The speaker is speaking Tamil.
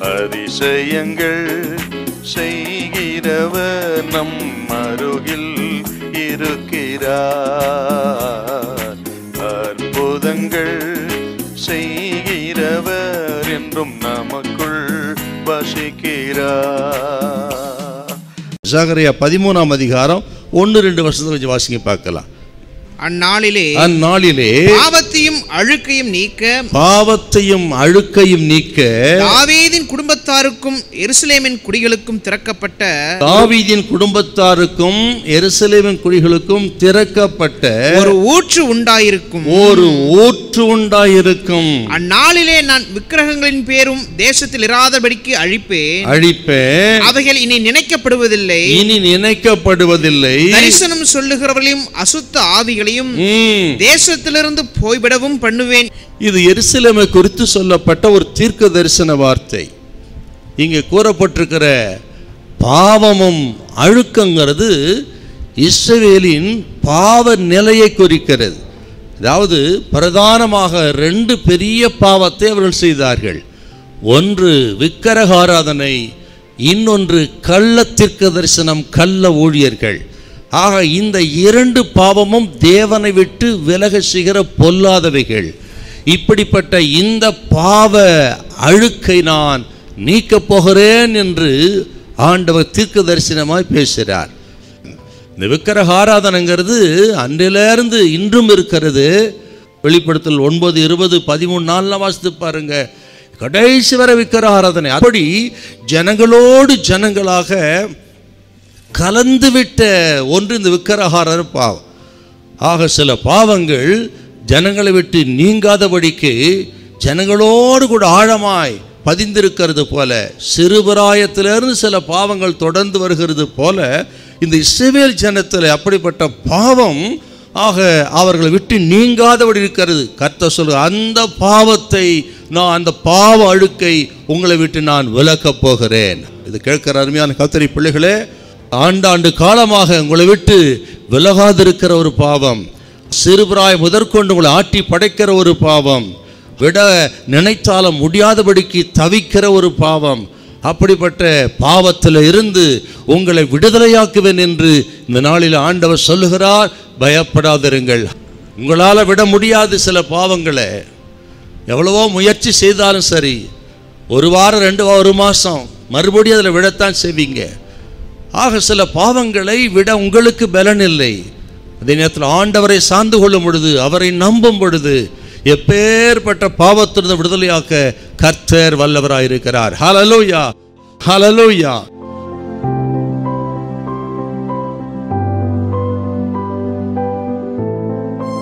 அதிசயங்கள் செய்கிறவர் நம் அருகில் இருக்கிறார். அற்புதங்கள் செய்கிறவர் என்றும் நமக்குள் வசிக்கிறார். சகரியா 13ஆம் அதிகாரம் 1-2 வருஷத்தை வச்சு வாசிங்க பார்க்கலாம். அந்நாளிலே பாவத்தையும் அழுக்கையும் நீக்க தாவீதின் குடும்பத்தாருக்கும் எருசலேமின் குடிகளுக்கும் திறக்கப்பட்ட ஒரு ஊற்று உண்டாயிருக்கும். அந்நாளிலே நான் விக்கிரகங்களின் பேரும் தேசத்தில் இராதபடிக்கு அழிப்பேன். அவைகள் இனி நினைக்கப்படுவதில்லை. தரிசனம் சொல்லுகிறவர்களையும் அசுத்த ஆவிகளையும் தேசத்திலிருந்து போய்விடவும் பண்ணுவேன். இது எருசலேமை குறித்து சொல்லப்பட்ட ஒரு தீர்க்க தரிசன வார்த்தை. இங்கே கூறப்பட்டிருக்கிற பாவமும் அழுக்கங்கிறது இஸ்ரவேலின் பாவ நிலையை குறிக்கிறது. அதாவது பிரதானமாக 2 பெரிய பாவத்தை அவர்கள் செய்தார்கள். ஒன்று விக்கிரக ஆராதனை, இன்னொன்று கள்ள தீர்க்க தரிசனம், கள்ள ஊழியர்கள். ஆக இந்த 2 பாவமும் தேவனை விட்டு விலக செய்கிற பொல்லாதவைகள். இப்படிப்பட்ட இந்த பாவ அழுக்கை நான் நீக்கப் போகிறேன் என்று ஆண்டவர் தீர்க்க தரிசனமாய் பேசுகிறார். இந்த விக்கிரக ஆராதனைங்கிறது அன்றிலிருந்து இன்றும் இருக்கிறது. வெளிப்படுத்தல் 9, 20, 13 வாசித்து பாருங்க. கடைசி வரை விக்கிரக ஆராதனை. அப்படி ஜனங்களோடு ஜனங்களாக கலந்துவிட்ட ஒன்று இந்த விக்கிரகார பாவம். ஆக சில பாவங்கள் ஜனங்களை விட்டு நீங்காதபடிக்கு ஜனங்களோடு கூட ஆழமாய் பதிந்திருக்கிறது போல, சிறுபிராயத்திலிருந்து சில பாவங்கள் தொடர்ந்து வருகிறது போல இந்த இஸ்ரவேல் ஜனத்தில் அப்படிப்பட்ட பாவம் ஆக அவர்களை விட்டு நீங்காதபடி இருக்கிறது. கர்த்தர் சொல்லுங்க, அந்த பாவத்தை நான், அந்த பாவ அழுக்கை உங்களை விட்டு நான் விலக்கப் போகிறேன். இது கேட்கிற அருமையான கர்த்தருடைய பிள்ளைகளே, ஆண்டாண்டு காலமாக உங்களை விட்டு விலகாதிருக்கிற ஒரு பாவம், சிறுபிராய் முதற்கொண்டு உங்களை ஆட்டி படைக்கிற ஒரு பாவம், விட நினைத்தாலும் முடியாதபடிக்கு தவிக்கிற ஒரு பாவம், அப்படிப்பட்ட பாவத்தில் இருந்து உங்களை விடுதலையாக்குவேன் என்று இந்த நாளில் ஆண்டவர் சொல்லுகிறார். பயப்படாதிருங்கள். உங்களால் விட முடியாது சில பாவங்களை. எவ்வளவோ முயற்சி செய்தாலும் சரி, 1 வாரம் 2 வாரம் 1 மாதம் மறுபடியும் அதில் விடத்தான் செய்வீங்க. ஆக சில பாவங்களை விட உங்களுக்கு பலன் இல்லை. அதே நேரத்தில் ஆண்டவரை சார்ந்து கொள்ளும் பொழுது, அவரை நம்பும் பொழுது எப்பேற்பட்ட பாவத்திலிருந்து விடுதலையாக்க கர்த்தர் வல்லவராயிருக்கிறார். ஹல்லேலூயா, ஹல்லேலூயா.